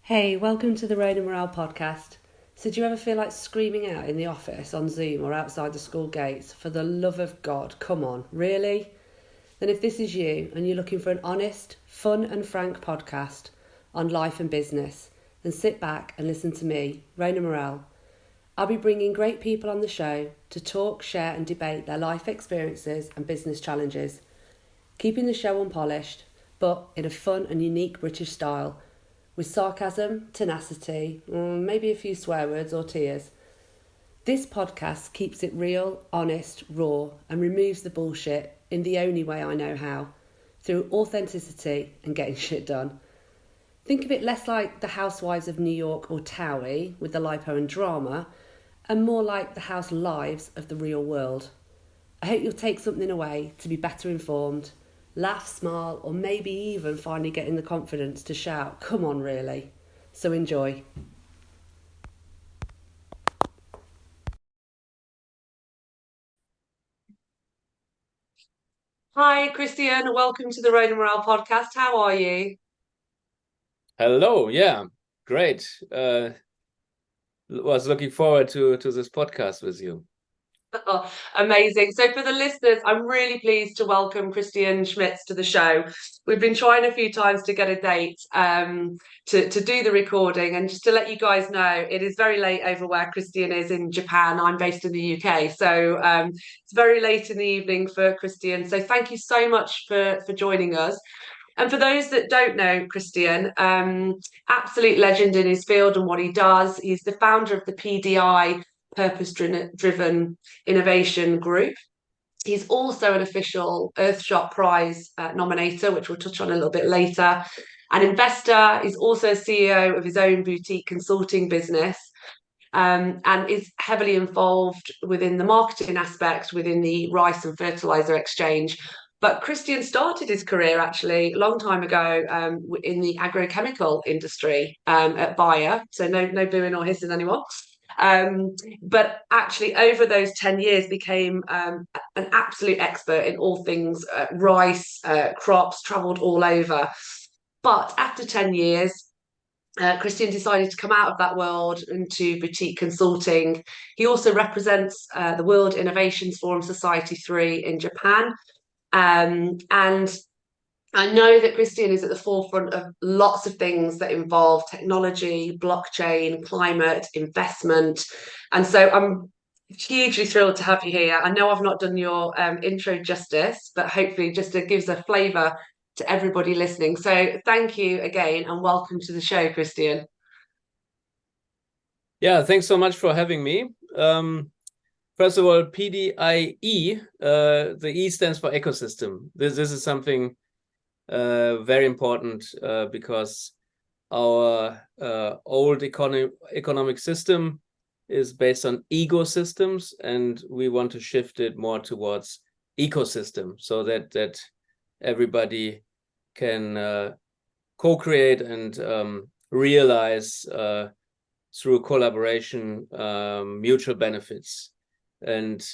Hey, welcome to the Rain and Morale podcast. So, do you ever feel like screaming out in the office, on Zoom, or outside the school gates? For the love of God, come on, really? Then, if this is you and you're looking for an honest, fun, and frank podcast on life and business, then sit back and listen to me, Rain and Morale. I'll be bringing great people on the show to talk, share, and debate their life experiences and business challenges, keeping the show unpolished, but in a fun and unique British style, with sarcasm, tenacity, maybe a few swear words or tears. This podcast keeps it real, honest, raw, and removes the bullshit in the only way I know how, through authenticity and getting shit done. Think of it less like the Housewives of New York or Towie with the lipo and drama, and more like the house lives of the real world. I hope you'll take something away to be better informed, laugh, smile, or maybe even finally getting the confidence to shout, come on, really. So enjoy. Hi, Christian. Welcome to the Road and Morale podcast. How are you? Hello, yeah, great. Was looking forward to this podcast with you. Oh, amazing. So, for the listeners, I'm really pleased to welcome Christain Schmitz to the show. We've been trying a few times to get a date to do the recording. And just to let you guys know, it is very late over where Christian is in Japan. I'm based in the UK. So, it's very late in the evening for Christian. So, thank you so much for joining us. And for those that don't know Christian, absolute legend in his field and what he does. He's the founder of the PDI Purpose Driven Innovation Group. He's also an official Earthshot Prize nominator, which we'll touch on a little bit later. An investor, he's also CEO of his own boutique consulting business, and is heavily involved within the marketing aspect within the rice and fertilizer exchange. But Christian started his career actually a long time ago in the agrochemical industry at Bayer. So no booing or hissing anymore. But actually, over those 10 years, became an absolute expert in all things rice, crops, travelled all over. But after 10 years, Christian decided to come out of that world into boutique consulting. He also represents the World Innovations Forum Society 3 in Japan. And I know that Christian is at the forefront of lots of things that involve technology, blockchain, climate, investment. And so I'm hugely thrilled to have you here. I know I've not done your intro justice, but hopefully just it gives a flavour to everybody listening. So thank you again and welcome to the show, Christian. Yeah, thanks so much for having me. First of all, PDIE, the E stands for ecosystem. This is something very important because our old economic system is based on ecosystems, and we want to shift it more towards ecosystem so that everybody can co-create and realize through collaboration mutual benefits. And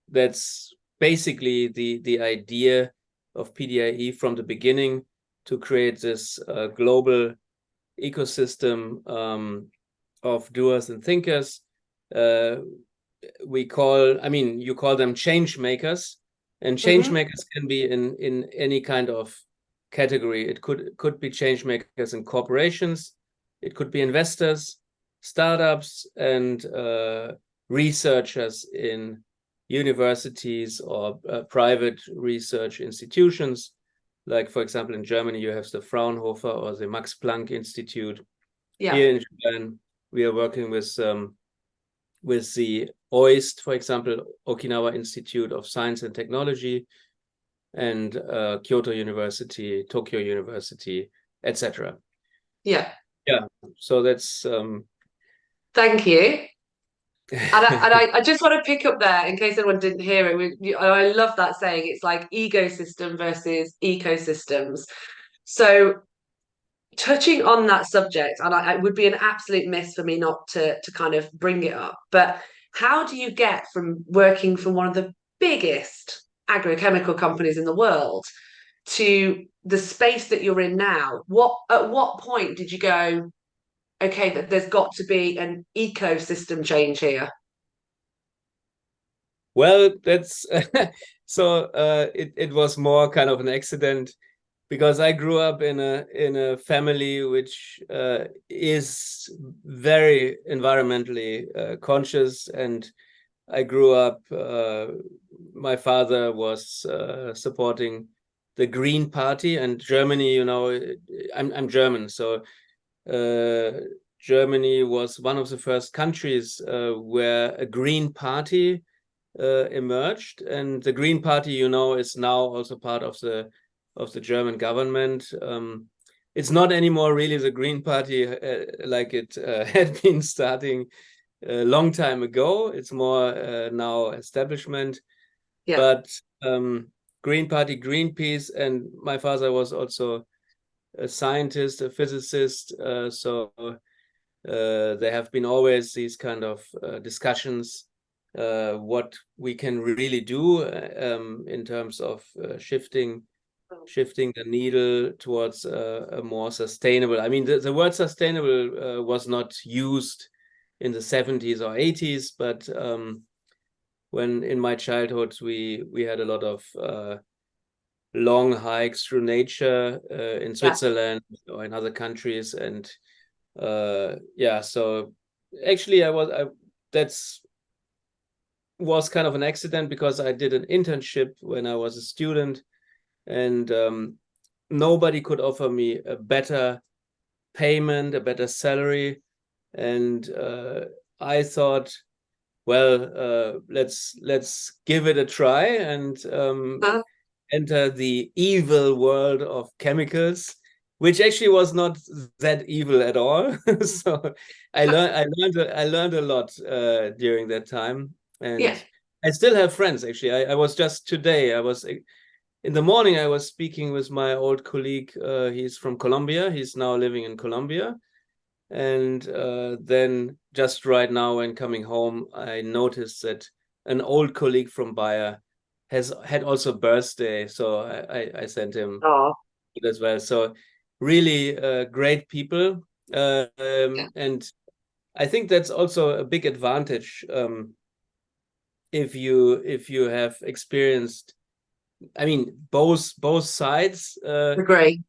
that's basically the idea of PDIE from the beginning, to create this global ecosystem of doers and thinkers. You call them change makers, and change makers can be in any kind of category. It could be change makers in corporations, it could be investors, startups, and researchers in universities or private research institutions. Like, for example, in Germany, you have the Fraunhofer or the Max Planck Institute. Yeah. Here in Japan, we are working with the OIST, for example, Okinawa Institute of Science and Technology, and Kyoto University, Tokyo University, etc. Yeah. Yeah, so that's Thank you. And I just want to pick up there in case anyone didn't hear it. I love that saying. It's like ecosystem versus ecosystems. So touching on that subject, and it would be an absolute miss for me not to kind of bring it up. But how do you get from working for one of the biggest agrochemical companies in the world to the space that you're in now? At what point did you go, okay, that there's got to be an ecosystem change here? Well, that's so it was more kind of an accident because I grew up in a family which is very environmentally conscious, and I grew up. My father was supporting the Green Party, and Germany. You know, I'm German, so Germany was one of the first countries where a Green Party emerged, and the Green Party, you know, is now also part of the German government. It's not anymore really the Green Party like it had been starting a long time ago. It's more now establishment. Yeah. But Green Party, Greenpeace, and my father was also a scientist, a physicist. So there have been always these kind of discussions what we can really do in terms of shifting the needle towards a more sustainable. I mean, the word sustainable was not used in the 70s or 80s, but when in my childhood we had a lot of long hikes through nature in Switzerland or in other countries, and yeah, so actually that's was kind of an accident because I did an internship when I was a student, and nobody could offer me a better payment, a better salary, and I thought, well, let's give it a try and enter the evil world of chemicals, which actually was not that evil at all. So I learned a lot during that time, and Yeah. I still have friends. Actually, I was just today. I was in the morning. I was speaking with my old colleague. He's from Colombia. He's now living in Colombia, and then just right now, when coming home, I noticed that an old colleague from Bayer has had also birthday, so I sent him Oh, it as well. So really great people, yeah. and I think that's also a big advantage if you have experienced. I mean, both sides, Agree.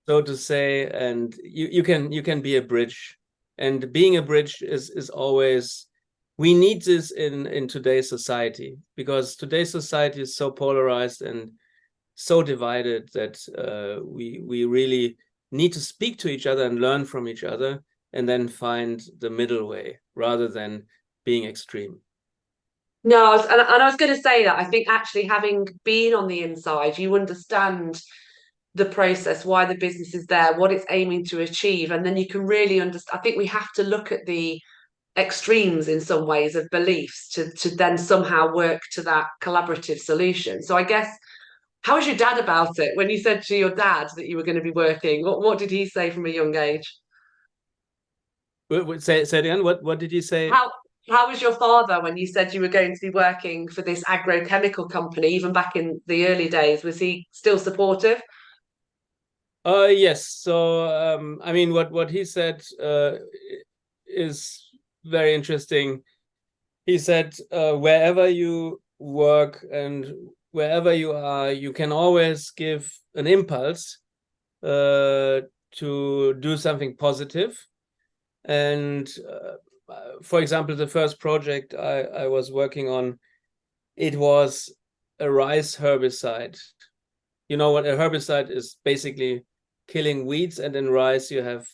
so to say, and you can be a bridge, and being a bridge is always. We need this in today's society, because today's society is so polarized and so divided that we really need to speak to each other and learn from each other, and then find the middle way rather than being extreme. No, and I was going to say that I think actually having been on the inside, you understand the process, why the business is there, what it's aiming to achieve, and then you can really understand. I think we have to look at the extremes in some ways of beliefs to then somehow work to that collaborative solution. So I guess, how was your dad about it when you said to your dad that you were going to be working? What did he say from a young age? Say it again. What did you say? How was your father when you said you were going to be working for this agrochemical company, even back in the early days? Was he still supportive? Yes. So I mean, what he said is very interesting. He said, wherever you work and wherever you are, you can always give an impulse to do something positive. And for example, the first project I was working on, it was a rice herbicide. You know what a herbicide is? Basically killing weeds, and in rice you have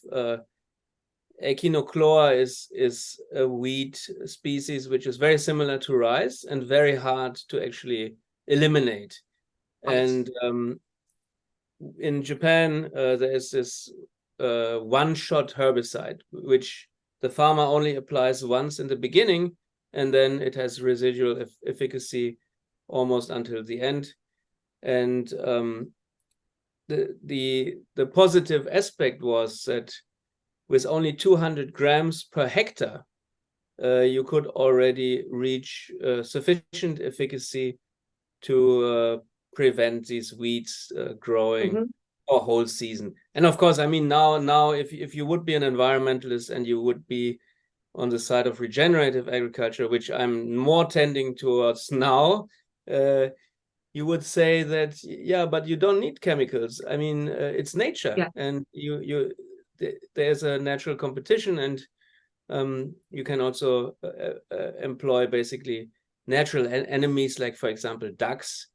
echinochlora is a weed species which is very similar to rice and very hard to actually eliminate. And in Japan, there is this one-shot herbicide, which the farmer only applies once in the beginning, and then it has residual efficacy almost until the end. And the positive aspect was that with only 200 grams per hectare, you could already reach sufficient efficacy to prevent these weeds growing. Mm-hmm. or whole season. And of course, I mean, now if you would be an environmentalist and you would be on the side of regenerative agriculture, which I'm more tending towards now, you would say that, yeah, but you don't need chemicals. I mean, it's nature, and there's a natural competition, and you can also employ basically natural enemies, like, for example, ducks,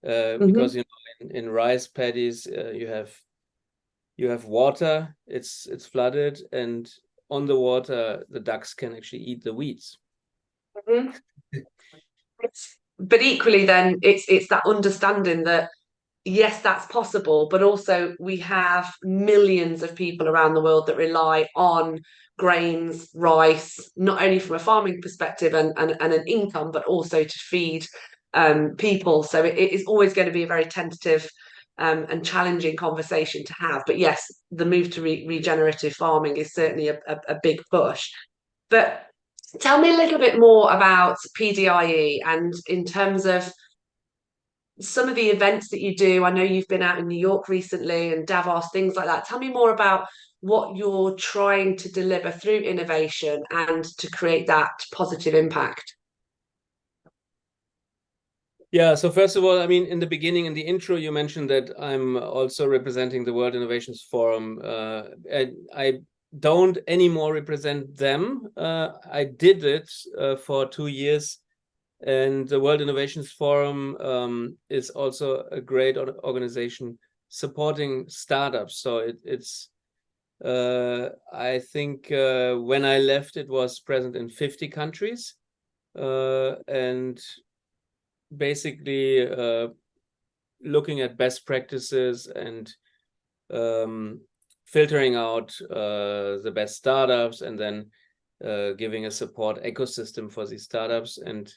because in rice paddies you have water, it's flooded, and on the water the ducks can actually eat the weeds. But equally, then it's that understanding that yes, that's possible, but also we have millions of people around the world that rely on grains, rice, not only from a farming perspective and an income, but also to feed people. So it is always going to be a very tentative and challenging conversation to have. But yes, the move to regenerative farming is certainly a big push. But tell me a little bit more about PDIE and in terms of some of the events that you do. I know you've been out in New York recently and Davos, things like that. Tell me more about what you're trying to deliver through innovation and to create that positive impact. Yeah, so first of all, I mean, in the beginning, in the intro, you mentioned that I'm also representing the World Innovations Forum. And I don't anymore represent them. I did it for 2 years. And the World Innovations Forum is also a great organization supporting startups. So it's I think when I left, it was present in 50 countries. And basically looking at best practices and filtering out the best startups, and then giving a support ecosystem for these startups. And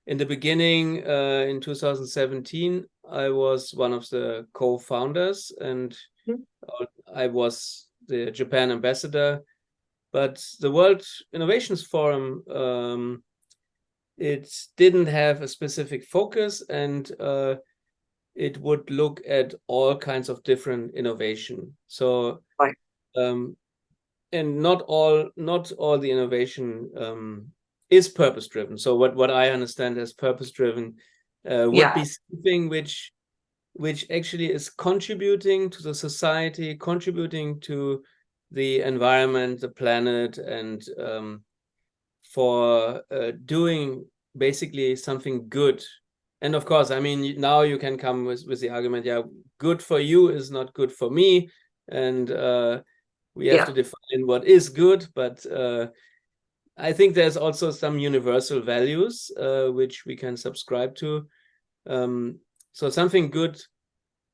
in the beginning, in 2017, I was one of the co-founders, and I was the Japan ambassador. But the World Innovations Forum, it didn't have a specific focus, and it would look at all kinds of different innovation. So, and not all the innovation is purpose driven. So what I understand as purpose driven would be something which actually is contributing to the society, contributing to the environment, the planet, and for doing basically something good. And of course, I mean, now you can come with the argument, yeah, good for you is not good for me, and we have to define what is good. But I think there's also some universal values which we can subscribe to. So something good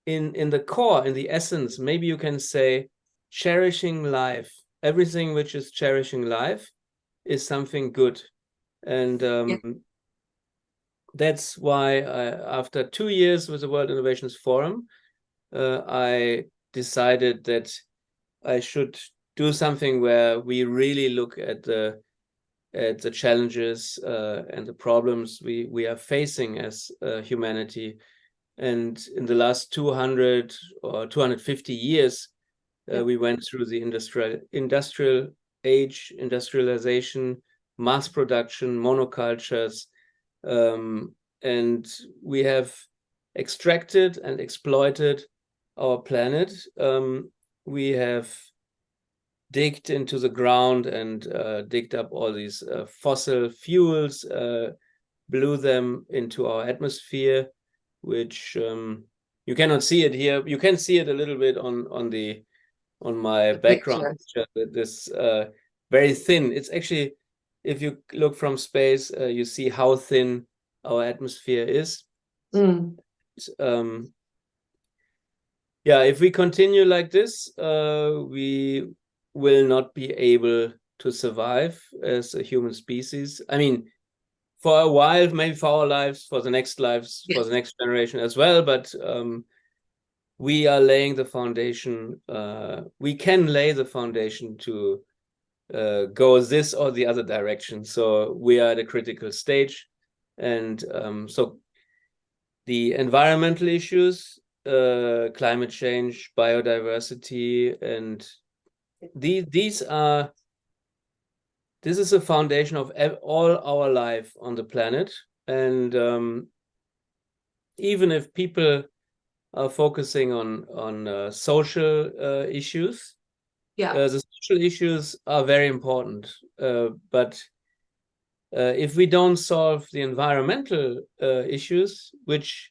in the core, in the essence, maybe you can say cherishing life. Everything which is cherishing life is something good. And that's why after 2 years with the World Innovations Forum, I decided that I should do something where we really look at the challenges and the problems we are facing as humanity. And in the last 200 or 250 years, we went through the industrial age, industrialization, mass production, monocultures, and we have extracted and exploited our planet. We have digged into the ground and digged up all these fossil fuels, blew them into our atmosphere, which you cannot see it here. You can see it a little bit on my background picture. This very thin. It's actually, if you look from space, you see how thin our atmosphere is. Yeah, if we continue like this, we will not be able to survive as a human species. I mean, for a while, maybe for our lives, for the next lives, for the next generation as well. But we are laying the foundation. We can lay the foundation to go this or the other direction. So we are at a critical stage. And so the environmental issues climate change, biodiversity, and this is a foundation of all our life on the planet. And even if people are focusing on social issues, the social issues are very important. But if we don't solve the environmental issues, which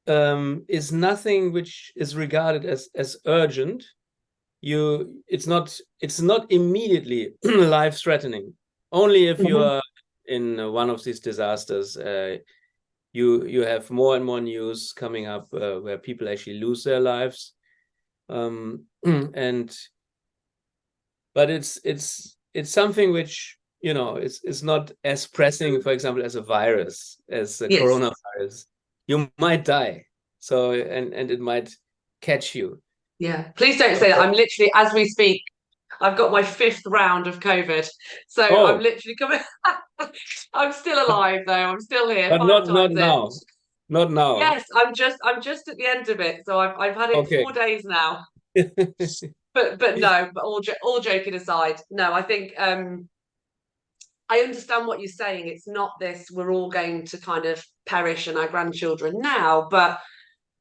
is nothing which is regarded as urgent, it's not immediately life-threatening. Only if you are in one of these disasters, you have more and more news coming up where people actually lose their lives. But it's something which, it's not as pressing, for example, as a virus, as the coronavirus. You might die, so and it might catch you. Yeah, please don't say that. I'm literally, as we speak, I've got my 5th round of COVID, so I'm literally coming. I'm still alive though. I'm still here. But 5 not times now. in. Not now. Yes, I'm just at the end of it. So I've had it 4 days now. But no. But all joking aside, no. I think I understand what you're saying. It's not this. We're all going to kind of perish and our grandchildren now, but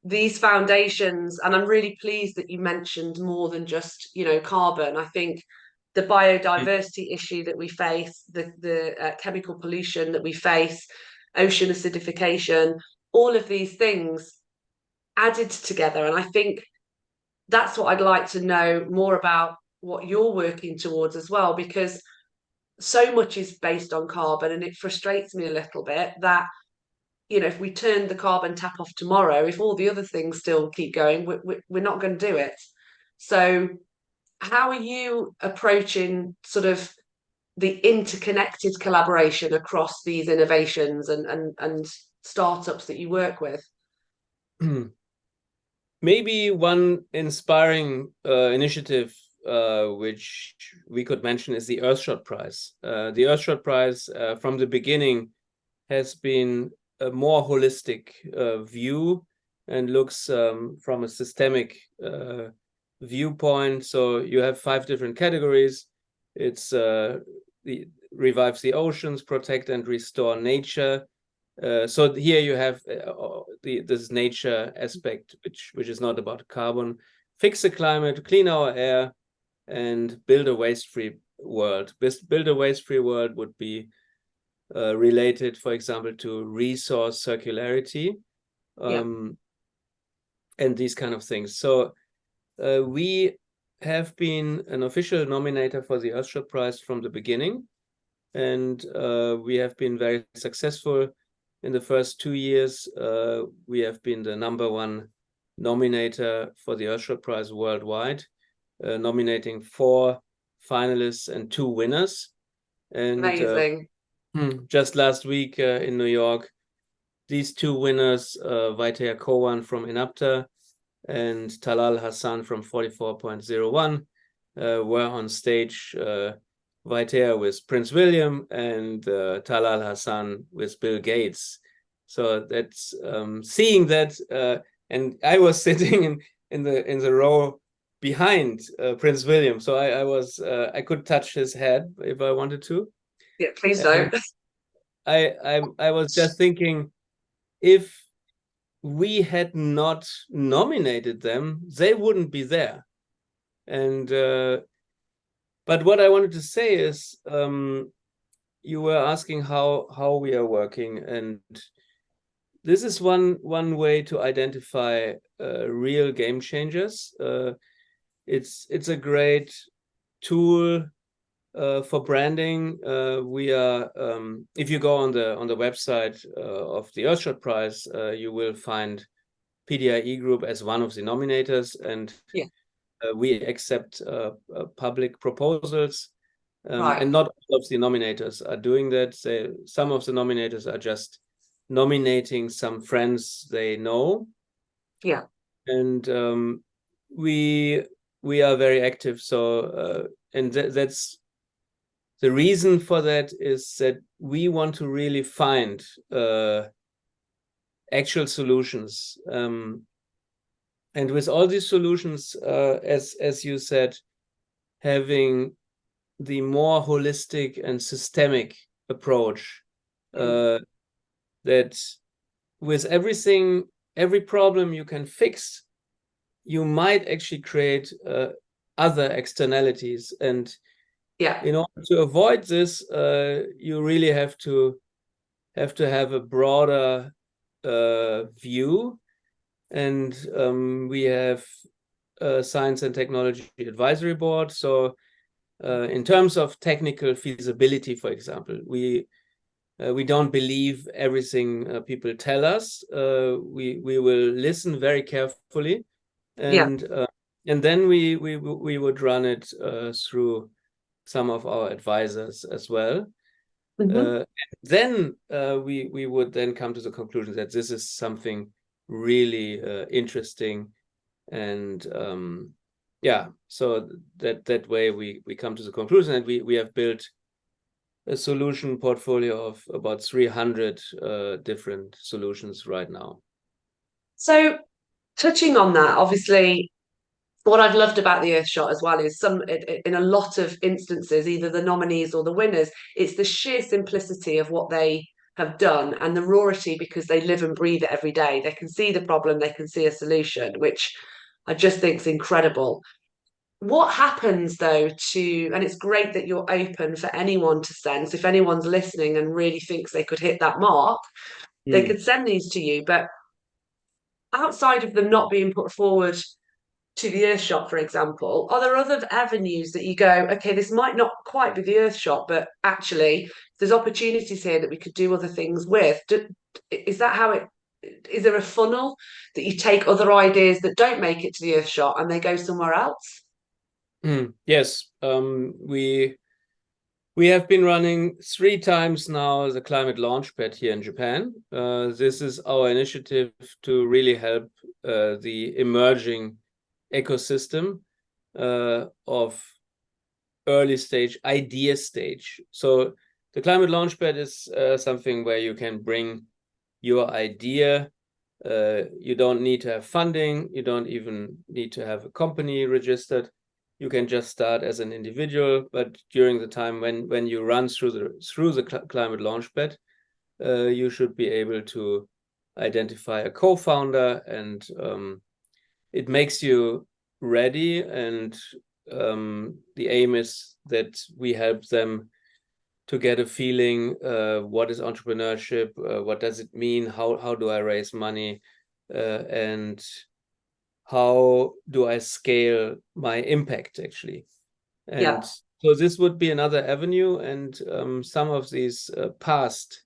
these foundations, and I'm really pleased that you mentioned more than just carbon. I think the biodiversity issue that we face, the chemical pollution that we face, ocean acidification, all of these things added together, and I think that's what I'd like to know more about, what you're working towards as well, because so much is based on carbon, and it frustrates me a little bit that if we turn the carbon tap off tomorrow, if all the other things still keep going, we're not going to do it. So how are you approaching sort of the interconnected collaboration across these innovations and startups that you work with? Maybe one inspiring initiative which we could mention is the Earthshot Prize. The Earthshot Prize from the beginning has been a more holistic view and looks from a systemic viewpoint. So you have 5 different categories. It's revives the oceans, protect and restore nature. So here you have this nature aspect, which is not about carbon. Fix the climate, clean our air, and build a waste-free world. Build a waste-free world would be related, for example, to resource circularity, and these kind of things. So we have been an official nominator for the Earthshot Prize from the beginning, and we have been very successful. In the first 2 years, we have been the #1 nominator for the Earthshot Prize worldwide, nominating 4 finalists and 2 winners. And amazing. Just last week in New York, these 2 winners, Vaitea Kowan from Inapta and Talal Hassan from 44.01, were on stage. Vaitea with Prince William and Talal Hassan with Bill Gates. So that's seeing that, and I was sitting in the row behind Prince William, so I could touch his head if I wanted to. Yeah, please don't. I was just thinking, if we had not nominated them, they wouldn't be there. And but what I wanted to say is, you were asking how we are working, and this is one way to identify real game changers. It's a great tool for branding. We are, if you go on the website of the Earthshot Prize, you will find PDIE Group as one of the nominators, and we accept public proposals, and not all of the nominators are doing that. Some of the nominators are just nominating some friends they know. Yeah. And we are very active. So and that's the reason for that, is that we want to really find actual solutions. And with all these solutions, as you said, having the more holistic and systemic approach, that with everything, every problem you can fix, you might actually create other externalities. And in order to avoid this, you really have to have a broader view. And we have a Science and Technology Advisory Board. So in terms of technical feasibility, for example, we don't believe everything people tell us. We will listen very carefully, and then we would run it through some of our advisors as well. Then we would then come to the conclusion that this is something really interesting, and so that way we come to the conclusion, and we have built a solution portfolio of about 300 different solutions right now. So touching on that, obviously, what I've loved about the Earthshot as well is in a lot of instances, either the nominees or the winners, it's the sheer simplicity of what they have done and the rawity, because they live and breathe it every day. They can see the problem, they can see a solution, which I just think is incredible. What happens though and it's great that you're open for anyone to send. So if anyone's listening and really thinks they could hit that mark, they could send these to you. But outside of them not being put forward to the Earthshot, for example, are there other avenues that you go, okay, this might not quite be the Earthshot, but actually there's opportunities here that we could do other things with? Is that how it is? There a funnel that you take other ideas that don't make it to the Earthshot and they go somewhere else? Yes, we have been running 3 times now the Climate Launchpad here in Japan. This is our initiative to really help the emerging ecosystem of early stage, idea stage. So the Climate Launchpad is something where you can bring your idea. You don't need to have funding. You don't even need to have a company registered. You can just start as an individual, but during the time when you run through the Climate Launchpad, you should be able to identify a co-founder, and it makes you ready. And the aim is that we help them to get a feeling, what is entrepreneurship, what does it mean, how do I raise money, and how do I scale my impact actually? And so this would be another avenue. And some of these past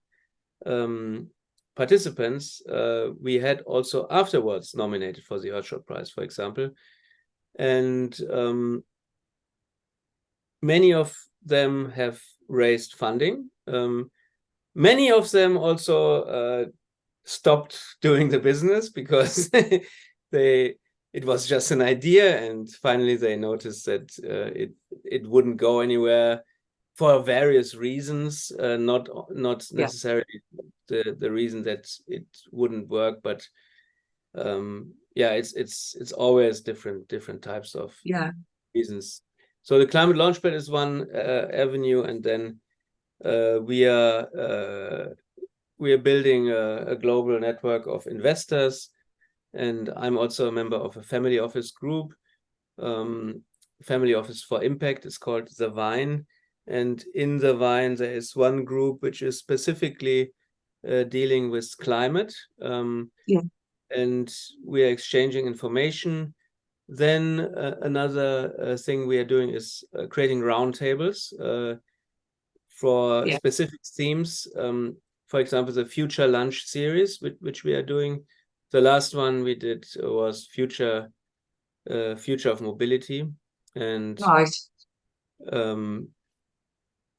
participants we had also afterwards nominated for the Earthshot Prize, for example. And many of them have raised funding. Many of them also stopped doing the business because it was just an idea, and finally they noticed that it wouldn't go anywhere for various reasons, not necessarily the reason that it wouldn't work, but it's always different types of reasons. So the Climate Launchpad is one avenue, and then we are building a global network of investors. And I'm also a member of a family office group, Family Office for Impact. It's called The Vine. And in The Vine, there is one group which is specifically dealing with climate. And we are exchanging information. Then another thing we are doing is creating roundtables for specific themes. For example, the Future Lunch series, which we are doing. The last one we did was future of mobility. And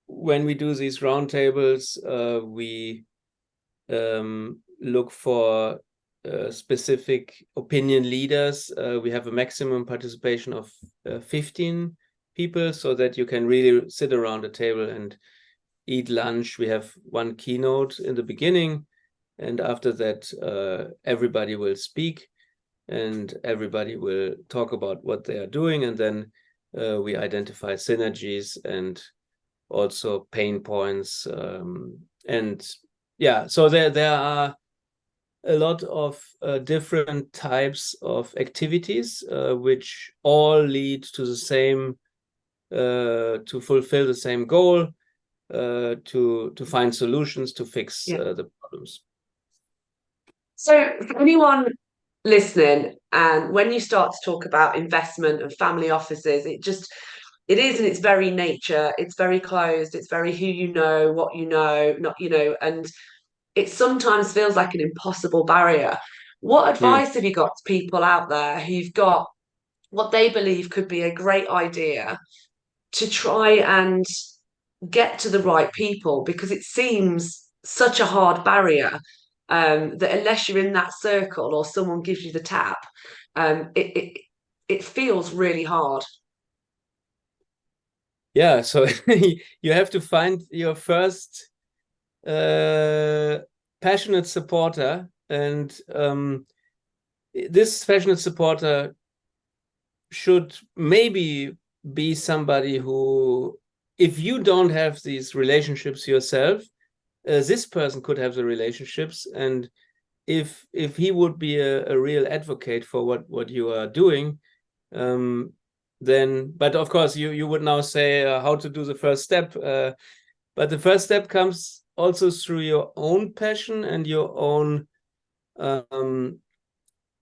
when we do these roundtables, we look for specific opinion leaders. We have a maximum participation of 15 people, so that you can really sit around a table and eat lunch. We have one keynote in the beginning, and after that, everybody will speak, and everybody will talk about what they are doing, and then we identify synergies and also pain points, and yeah, so there are a lot of different types of activities which all lead to the same to fulfill the same goal, to find solutions to fix the problems. So for anyone listening, and when you start to talk about investment and family offices, it is in its very nature, it's very closed, it's very who you know, what you know, not, and it sometimes feels like an impossible barrier. What advice have you got to people out there who've got what they believe could be a great idea to try and get to the right people? Because it seems such a hard barrier, that unless you're in that circle or someone gives you the tap, it feels really hard. Yeah, so you have to find your first passionate supporter, and this passionate supporter should maybe be somebody who, if you don't have these relationships yourself, this person could have the relationships, and if he would be a real advocate for what you are doing, then, but of course you would now say how to do the first step, but the first step comes also through your own passion and your own,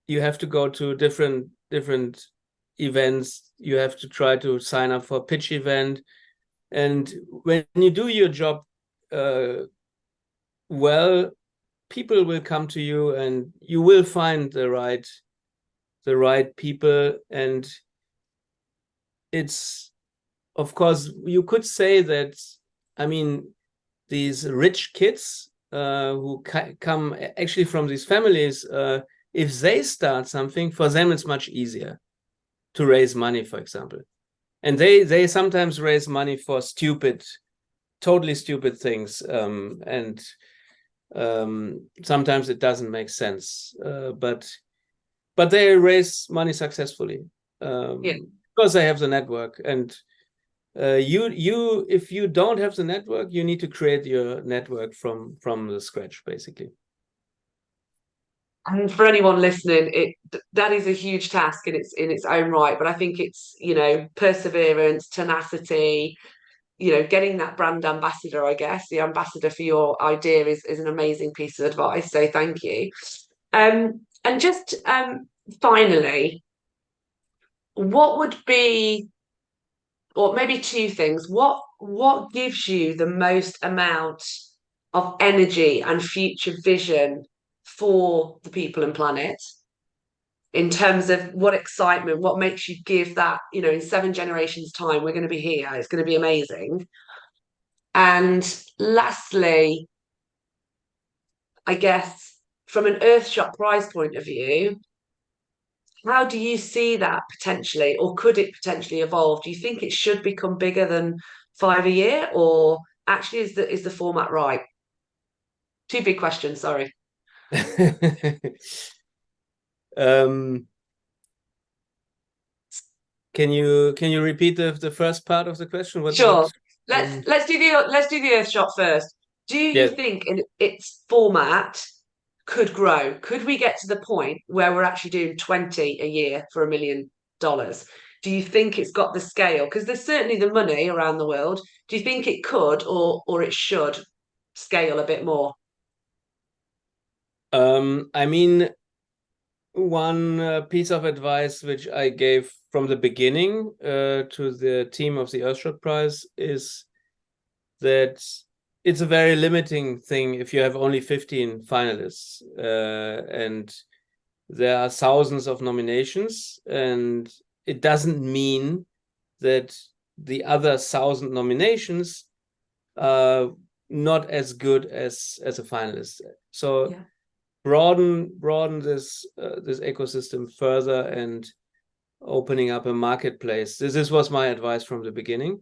you have to go to different events, you have to try to sign up for a pitch event, and when you do your job well, people will come to you and you will find the right people. And it's, of course, you could say that, I mean, these rich kids who come actually from these families, if they start something, for them it's much easier to raise money, for example. And they sometimes raise money for totally stupid things, and sometimes it doesn't make sense, but they raise money successfully, because they have the network. And you if you don't have the network, you need to create your network from the scratch, basically. And for anyone listening, that is a huge task in its own right. But I think it's, perseverance, tenacity, getting that brand ambassador, I guess, the ambassador for your idea is an amazing piece of advice. So thank you. And just finally, what would be, or maybe two things, what gives you the most amount of energy and future vision for the people and planet, in terms of what excitement, what makes you give that, in 7 generations time, we're going to be here, it's going to be amazing. And lastly, I guess from an Earthshot Prize point of view, how do you see that potentially, or could it potentially evolve? Do you think it should become bigger than 5 a year, or actually is the format right? Two big questions, sorry. Can you repeat the first part of the question? Sure. Let's do the Earthshot first. Do you think in its format could grow? Could we get to the point where we're actually doing 20 a year for $1 million? Do you think it's got the scale? Because there's certainly the money around the world. Do you think it could or it should scale a bit more? I mean, one piece of advice which I gave from the beginning to the team of the Earthshot Prize is that it's a very limiting thing if you have only 15 finalists, and there are thousands of nominations, and it doesn't mean that the other 1,000 nominations are not as good as a finalist. So broaden this ecosystem further and opening up a marketplace. This was my advice from the beginning,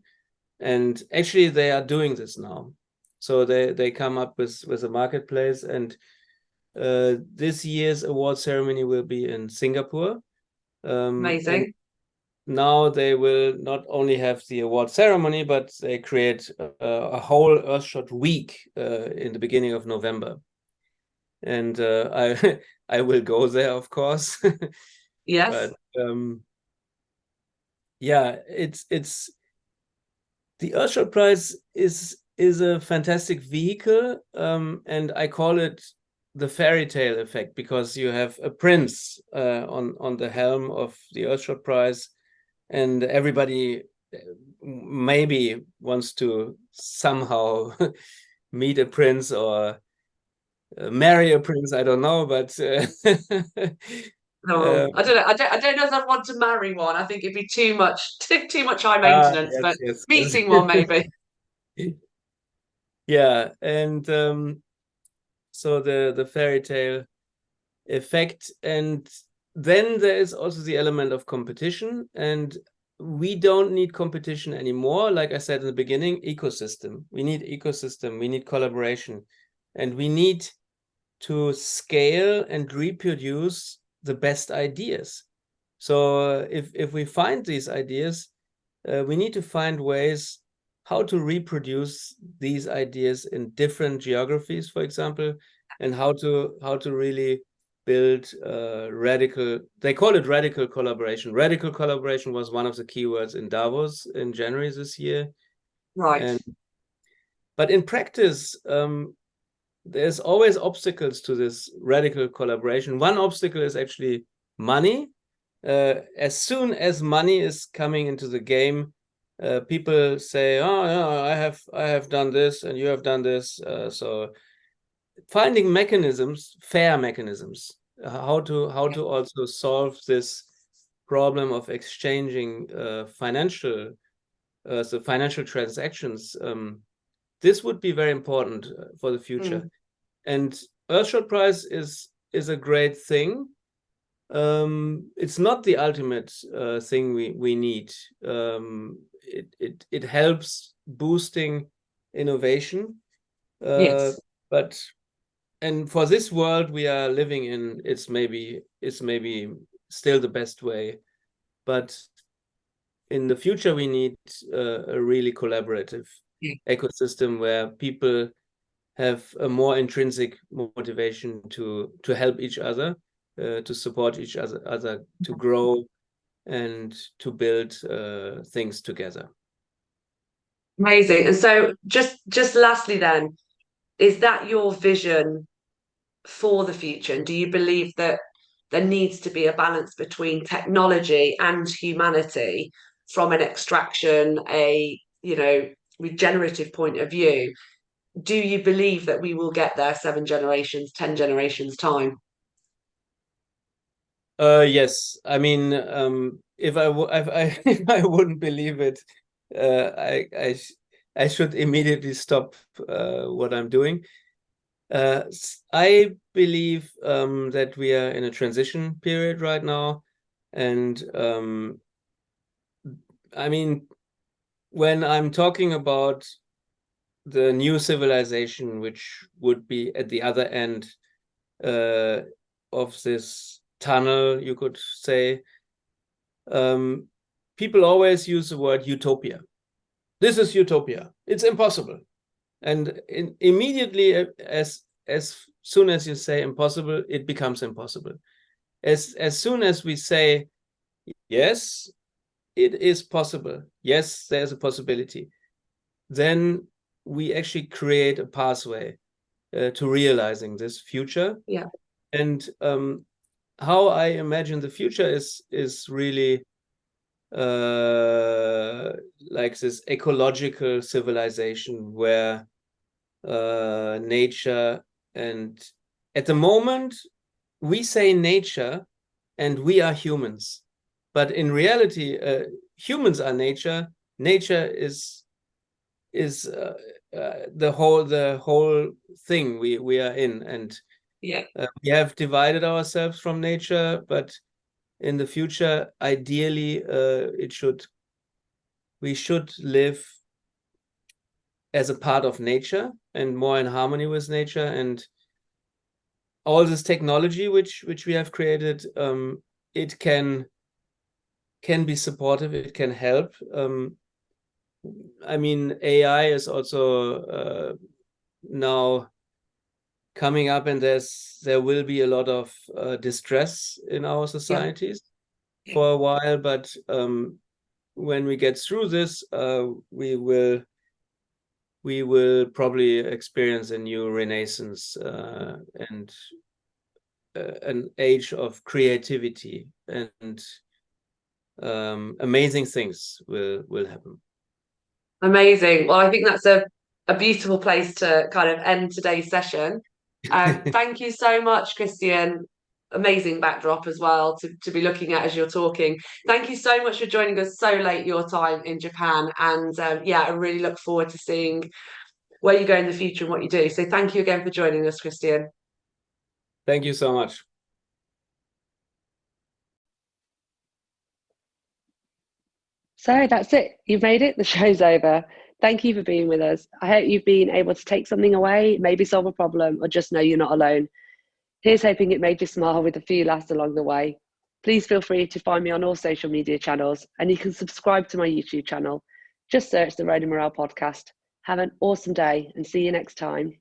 and actually they are doing this now. So they come up with a marketplace, and This year's award ceremony will be in Singapore. Amazing. And now they will not only have the award ceremony, but they create a whole Earthshot week in the beginning of November. And I will go there, of course. Yes. But yeah, it's the Earthshot Prize is a fantastic vehicle, and I call it the fairy tale effect, because you have a prince on the helm of the Earthshot Prize, and everybody maybe wants to somehow meet a prince or marry a prince. I don't know, but No, I don't know. I don't know if I'd want to marry one. I think it'd be too much high maintenance, but yes. meeting one maybe. Yeah, and so the fairy tale effect, and then there is also the element of competition, and we don't need competition anymore. Like I said in the beginning, ecosystem. We need ecosystem, we need collaboration, and we need to scale and reproduce the best ideas. So if we find these ideas, we need to find ways how to reproduce these ideas in different geographies, for example, and how to really build radical, they call it radical collaboration. Radical collaboration was one of the keywords in Davos in January this year. Right. But in practice, there's always obstacles to this radical collaboration. One obstacle is actually money. As soon as money is coming into the game, people say, "Oh, yeah, I have done this, and you have done this." So finding mechanisms, fair mechanisms, how to also solve this problem of exchanging financial transactions. This would be very important for the future. And Earthshot Prize is a great thing. It's not the ultimate thing we need. It helps boosting innovation. Yes. But and for this world we are living in, it's maybe still the best way. But in the future, we need a really collaborative ecosystem where people have a more intrinsic motivation to help each other, to support each other, to grow and to build things together. Amazing. And so just lastly then, is that your vision for the future? And do you believe that there needs to be a balance between technology and humanity from an extraction, regenerative point of view? Do you believe that we will get there 7 generations, 10 generations time? Yes. I mean, if if I wouldn't believe it, I should immediately stop what I'm doing. I believe that we are in a transition period right now, and I mean, when I'm talking about the new civilization, which would be at the other end of this tunnel, you could say, people always use the word utopia. This is utopia. It's impossible. And immediately, as soon as you say impossible, it becomes impossible. As soon as we say, yes, it is possible, yes, there's a possibility, then we actually create a pathway to realizing this future. Yeah. And how I imagine the future is really like this ecological civilization where nature, and at the moment we say nature and we are humans, but in reality humans are nature. Nature is the whole thing we are in, and Yeah. We have divided ourselves from nature, but in the future, ideally, we should live as a part of nature and more in harmony with nature. And all this technology which we have created, it can be supportive, it can help. I mean, AI is also now coming up, and there will be a lot of distress in our societies for a while, but when we get through this, we will probably experience a new renaissance and an age of creativity, and amazing things will happen. Amazing. Well, I think that's a beautiful place to kind of end today's session. Thank you so much, Christian. Amazing backdrop as well to be looking at as you're talking. Thank you so much for joining us so late your time in Japan. And I really look forward to seeing where you go in the future and what you do. So thank you again for joining us, Christian. Thank you so much. So that's it. You've made it. The show's over. Thank you for being with us. I hope you've been able to take something away, maybe solve a problem, or just know you're not alone. Here's hoping it made you smile with a few laughs along the way. Please feel free to find me on all social media channels, and you can subscribe to my YouTube channel. Just search the Road and Morale podcast. Have an awesome day and see you next time.